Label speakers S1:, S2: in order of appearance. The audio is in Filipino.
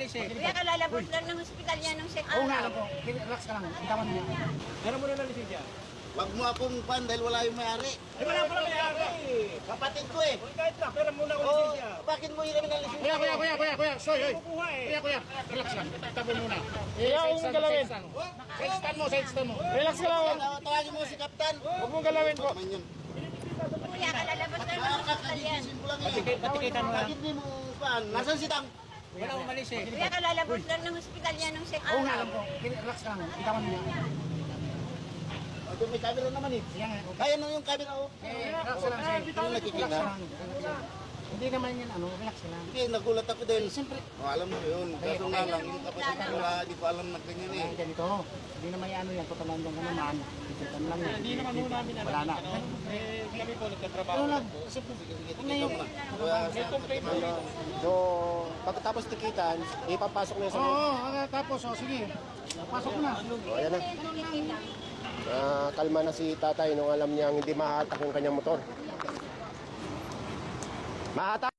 S1: umalis eh.
S2: Kuya, kalalabas lang ng hospital niya nung set
S1: Oo nga, alam ko. Relax ka lang. Tama na yan.
S3: Meron mo na ng lisensya?
S4: Wag mo akong pan dahil wala yung may-ari.
S3: Eh, wala pala may-ari.
S4: Kapatid ko eh.
S3: Kahit na, pero muna ako
S4: Oh,
S3: lisensya.
S4: bakit mo hiramin ng lisensya?
S1: Kuya. Soy, oy.
S3: Kukuha eh.
S1: Kuya. Relax lang. Tabi muna.
S5: Kuya, huwag mong galawin.
S1: Side stand mo.
S5: Relax ka lang.
S4: Tawagin mo si Kapitan.
S5: Huwag mong galawin po.
S4: Naman yun.
S2: Kuya, kalalabas lang ng hospital yan.
S4: Nakakagigising ko lang eh.
S1: Patikitan mo lang.
S4: Bakit di mo pan? Nasaan si Tang?
S1: Wala umalis eh.
S2: Kuya, kalalabas lang ng hospital niya nung set
S1: Oo nga, alam ko. Relax ka lang. Tama na yan.
S4: May camera naman eh.
S1: Yan nga.
S4: Kaya na yung camera oh.
S1: Relax lang sa'yo.
S4: Ano nakikita?
S1: Relax lang. Hindi naman yan, relax lang.
S4: Hindi, nagulat ako din.
S1: Siyempre,
S4: Oh, alam mo yun. Kaso nga lang, yung kapatid ko wala, di ko alam na ganyan eh.
S1: ganito. Hindi naman yan, tutalandan ka naman. Ikitan lang yan. Hindi naman muna namin wala na.
S3: Kami po nagtatrabaho.
S1: Ano lang, siyempre.
S4: Ikaw mo na. Kaya
S5: So, pagkatapos tikitan, ipapasok na yun sa
S1: Oo, tapos, sige. Pasok na.
S5: O, ayan na. Kalma na si tatay nung alam niyang hindi mahatak yung kanyang motor. Mahatak!